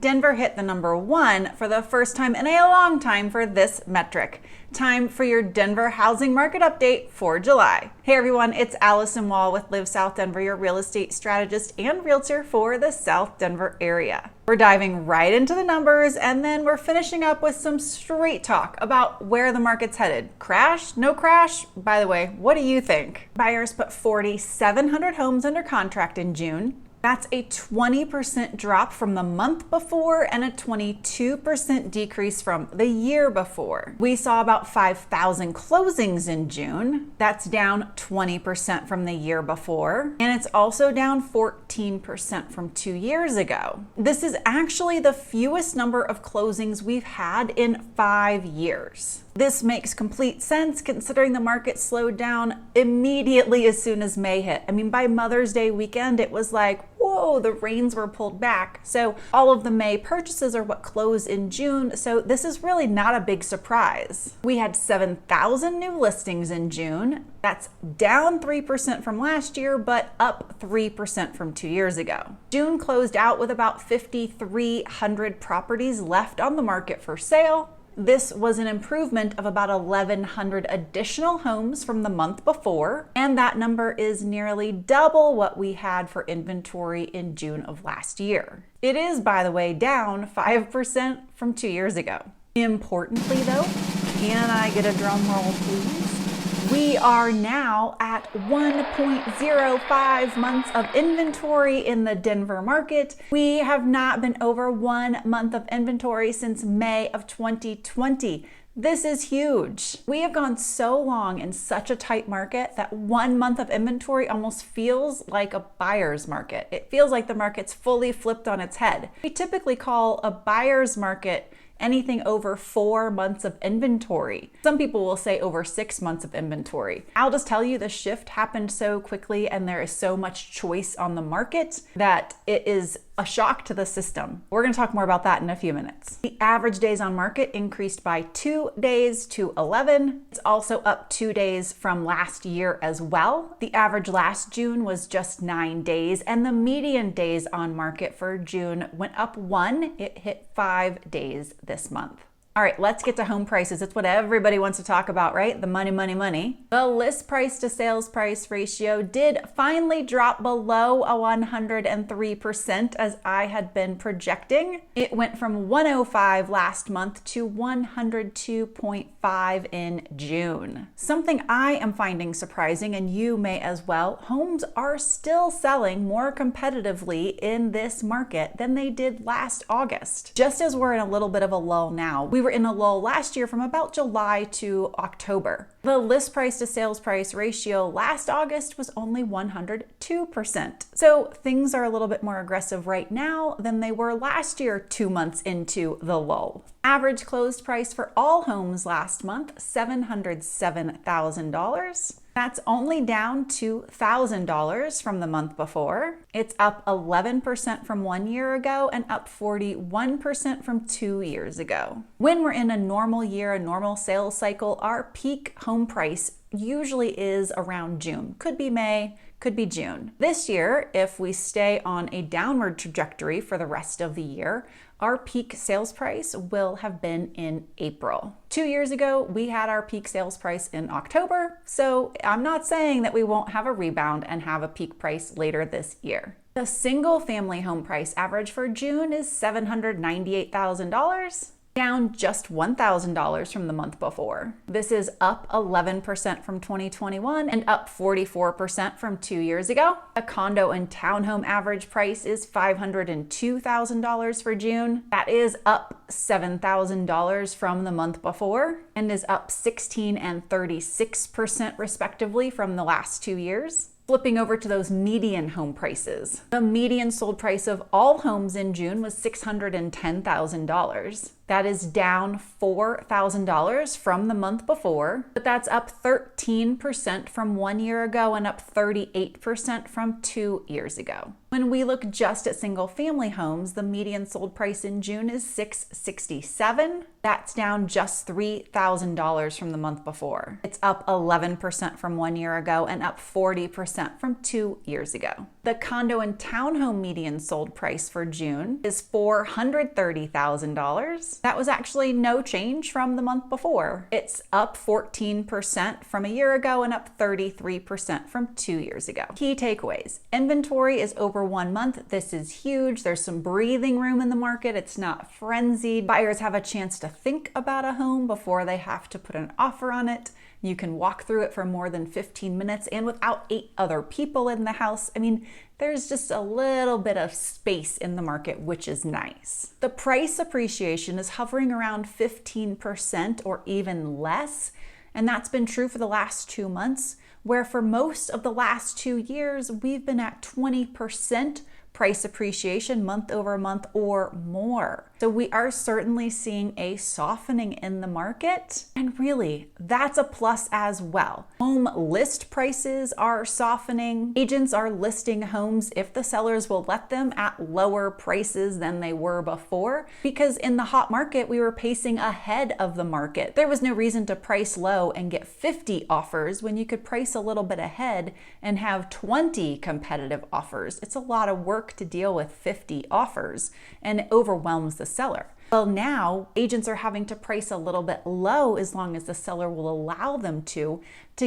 Denver hit the number 1 for the first time in a long time for this metric. Time for your Denver housing market update for July. Hey everyone, it's Allison Wall with Live South Denver, your real estate strategist and realtor for the South Denver area. We're diving right into the numbers and then we're finishing up with some straight talk about where the market's headed. Crash? No crash? By the way, what do you think? Buyers put 4,700 homes under contract in June. That's a 20% drop from the month before and a 22% decrease from the year before. We saw about 5,000 closings in June. That's down 20% from the year before. And it's also down 14% from 2 years ago. This is actually the fewest number of closings we've had in 5 years. This makes complete sense considering the market slowed down immediately as soon as May hit. I mean, by Mother's Day weekend, it was like, whoa, the reins were pulled back. So all of the May purchases are what closed in June. So this is really not a big surprise. We had 7,000 new listings in June. That's down 3% from last year, but up 3% from 2 years ago. June closed out with about 5,300 properties left on the market for sale. This was an improvement of about 1,100 additional homes from the month before, and that number is nearly double what we had for inventory in June of last year. It is, by the way, down 5% from 2 years ago. Importantly though, can I get a drum roll please? We are now at 1.05 months of inventory in the Denver market. We have not been over 1 month of inventory since May of 2020. This is huge. We have gone so long in such a tight market that 1 month of inventory almost feels like a buyer's market. It feels like the market's fully flipped on its head. We typically call a buyer's market anything over 4 months of inventory. Some people will say over 6 months of inventory. I'll just tell you the shift happened so quickly and there is so much choice on the market that it is a shock to the system. We're going to talk more about that in a few minutes. The average days on market increased by 2 days to 11. It's also up 2 days from last year as well. The average last June was just 9 days and the median days on market for June went up 1. It hit 5 days this month. All right, let's get to home prices. It's what everybody wants to talk about, right? The money, money, money. The list price to sales price ratio did finally drop below a 103% as I had been projecting. It went from 105 last month to 102.5 in June. Something I am finding surprising, and you may as well, homes are still selling more competitively in this market than they did last August. Just as we're in a little bit of a lull now, we were in a lull last year from about July to October. The list price to sales price ratio last August was only 102%. So things are a little bit more aggressive right now than they were last year 2 months into the lull. Average closed price for all homes last month, $707,000. That's only down $2,000 from the month before. It's up 11% from 1 year ago and up 41% from 2 years ago. When we're in a normal year, a normal sales cycle, our peak home price usually is around June. Could be May, could be June. This year, if we stay on a downward trajectory for the rest of the year, our peak sales price will have been in April. 2 years ago, we had our peak sales price in October, so I'm not saying that we won't have a rebound and have a peak price later this year. The single family home price average for June is $798,000. Down just $1,000 from the month before. This is up 11% from 2021 and up 44% from 2 years ago. A condo and townhome average price is $502,000 for June. That is up $7,000 from the month before and is up 16% and 36% respectively from the last 2 years. Flipping over to those median home prices. The median sold price of all homes in June was $610,000. That is down $4,000 from the month before, but that's up 13% from 1 year ago and up 38% from 2 years ago. When we look just at single family homes, the median sold price in June is $667. That's down just $3,000 from the month before. It's up 11% from 1 year ago and up 40% from 2 years ago. The condo and townhome median sold price for June is $430,000. That was actually no change from the month before. It's up 14% from a year ago and up 33% from 2 years ago. Key takeaways. Inventory is over 1 month. This is huge. There's some breathing room in the market. It's not frenzied. Buyers have a chance to think about a home before they have to put an offer on it. You can walk through it for more than 15 minutes and without 8 other people in the house. I mean, there's just a little bit of space in the market, which is nice. The price appreciation is hovering around 15% or even less, and that's been true for the last 2 months, where for most of the last 2 years, we've been at 20% price appreciation month over month or more. So we are certainly seeing a softening in the market, and really that's a plus as well. Home list prices are softening. Agents are listing homes, if the sellers will let them, at lower prices than they were before, because in the hot market we were pacing ahead of the market. There was no reason to price low and get 50 offers when you could price a little bit ahead and have 20 competitive offers. It's a lot of work to deal with 50 offers, and it overwhelms the seller. Well, now agents are having to price a little bit low as long as the seller will allow them to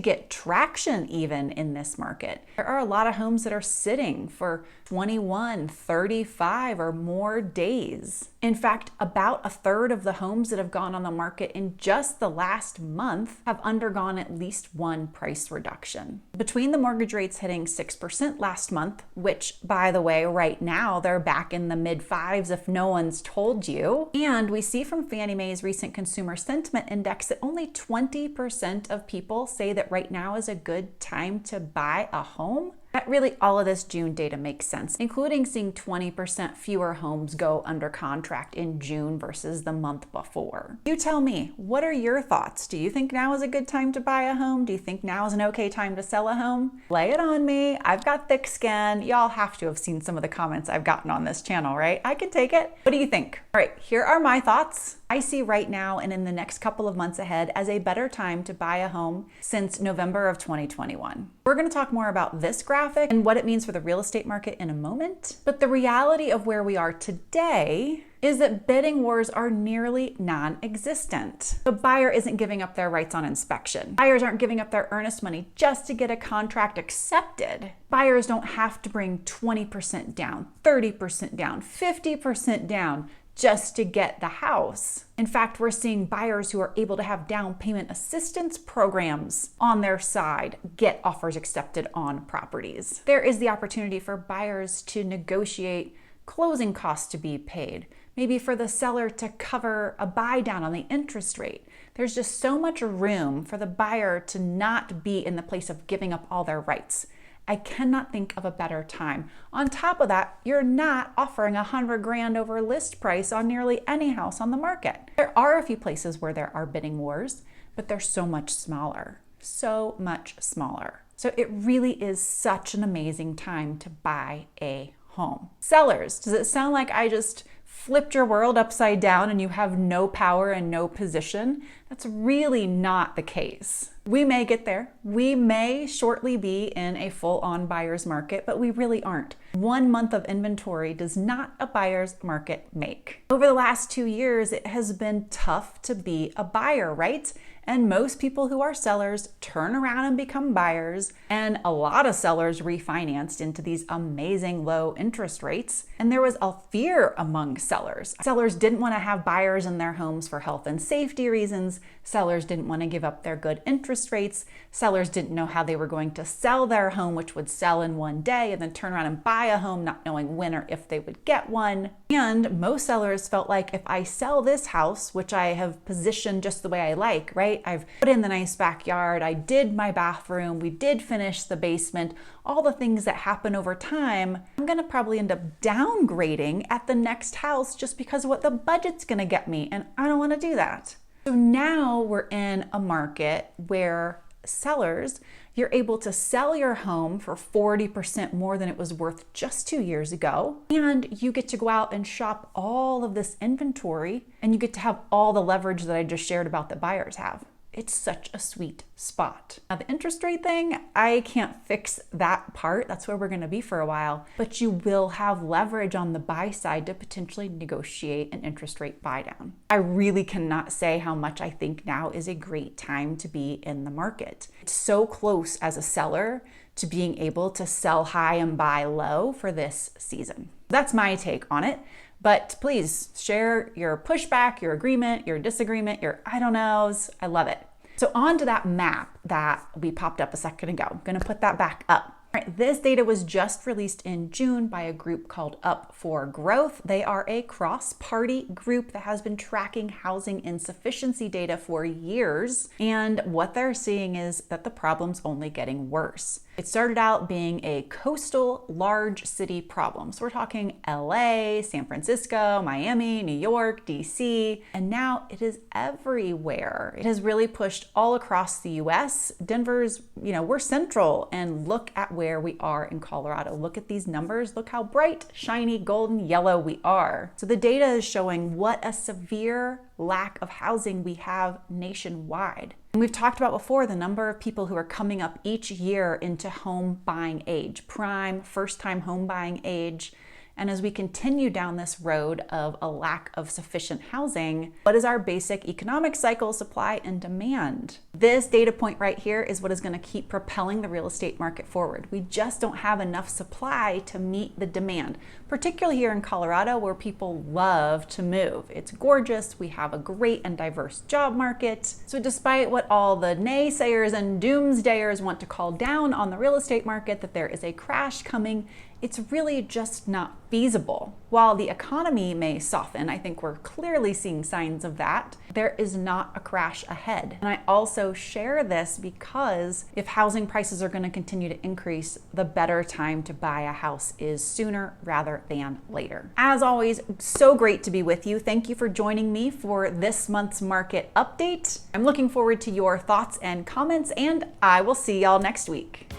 get traction even in this market. There are a lot of homes that are sitting for 21, 35 or more days. In fact, about a third of the homes that have gone on the market in just the last month have undergone at least one price reduction. Between the mortgage rates hitting 6% last month, which by the way, right now they're back in the mid fives if no one's told you, and we see from Fannie Mae's recent consumer sentiment index that only 20% of people say that right now is a good time to buy a home. That really all of this June data makes sense, including seeing 20% fewer homes go under contract in June versus the month before. You tell me, what are your thoughts? Do you think now is a good time to buy a home? Do you think now is an okay time to sell a home? Lay it on me. I've got thick skin. Y'all have to have seen some of the comments I've gotten on this channel, right? I can take it. What do you think? All right, here are my thoughts. I see right now and in the next couple of months ahead as a better time to buy a home since November of 2021. We're going to talk more about this graphic and what it means for the real estate market in a moment. But the reality of where we are today is that bidding wars are nearly non-existent. The buyer isn't giving up their rights on inspection. Buyers aren't giving up their earnest money just to get a contract accepted. Buyers don't have to bring 20% down, 30% down, 50% down just to get the house. In fact, we're seeing buyers who are able to have down payment assistance programs on their side get offers accepted on properties. There is the opportunity for buyers to negotiate closing costs to be paid, maybe for the seller to cover a buy down on the interest rate. There's just so much room for the buyer to not be in the place of giving up all their rights. I cannot think of a better time. On top of that, you're not offering $100,000 over list price on nearly any house on the market. There are a few places where there are bidding wars, but they're so much smaller, so much smaller. So it really is such an amazing time to buy a home. Sellers, does it sound like I just flipped your world upside down and you have no power and no position? That's really not the case. We may get there. We may shortly be in a full-on buyer's market, but we really aren't. 1 month of inventory does not a buyer's market make. Over the last 2 years, it has been tough to be a buyer, right? And most people who are sellers turn around and become buyers, and a lot of sellers refinanced into these amazing low interest rates. And there was a fear among sellers. Sellers didn't want to have buyers in their homes for health and safety reasons. Sellers didn't want to give up their good interest rates. Sellers didn't know how they were going to sell their home, which would sell in one day, and then turn around and buy a home not knowing when or if they would get one. And most sellers felt like, if I sell this house, which I have positioned just the way I like, right? right? I've put in the nice backyard, I did my bathroom, we did finish the basement, all the things that happen over time. I'm gonna probably end up downgrading at the next house just because of what the budget's gonna get me, and I don't wanna do that. So now we're in a market where sellers, you're able to sell your home for 40% more than it was worth just 2 years ago. And you get to go out and shop all of this inventory, and you get to have all the leverage that I just shared about that buyers have. It's such a sweet spot. Now, the interest rate thing, I can't fix that part. That's where we're gonna be for a while. But you will have leverage on the buy side to potentially negotiate an interest rate buy down. I really cannot say how much I think now is a great time to be in the market. It's so close as a seller to being able to sell high and buy low for this season. That's my take on it. But please share your pushback, your agreement, your disagreement, your I don't knows. I love it. So on to that map that we popped up a second ago. I'm gonna put that back up. All right, this data was just released in June by a group called Up for Growth. They are a cross-party group that has been tracking housing insufficiency data for years. And what they're seeing is that the problem's only getting worse. It started out being a coastal large city problem. So we're talking LA, San Francisco, Miami, New York, DC, and now it is everywhere. It has really pushed all across the US. Denver's, we're central, and look at where we are in Colorado. Look at these numbers. Look how bright, shiny, golden yellow we are. So the data is showing what a severe lack of housing we have nationwide. And we've talked about before the number of people who are coming up each year into home buying age, prime first-time home buying age. And as we continue down this road of a lack of sufficient housing, what is our basic economic cycle, supply and demand? This data point right here is what is going to keep propelling the real estate market forward. We just don't have enough supply to meet the demand, particularly here in Colorado where people love to move. It's gorgeous. We have a great and diverse job market. So despite what all the naysayers and doomsdayers want to call down on the real estate market, that there is a crash coming, it's really just not feasible. While the economy may soften, I think we're clearly seeing signs of that, there is not a crash ahead. And I also share this because if housing prices are going to continue to increase, the better time to buy a house is sooner rather than later. As always, so great to be with you. Thank you for joining me for this month's market update. I'm looking forward to your thoughts and comments, and I will see y'all next week.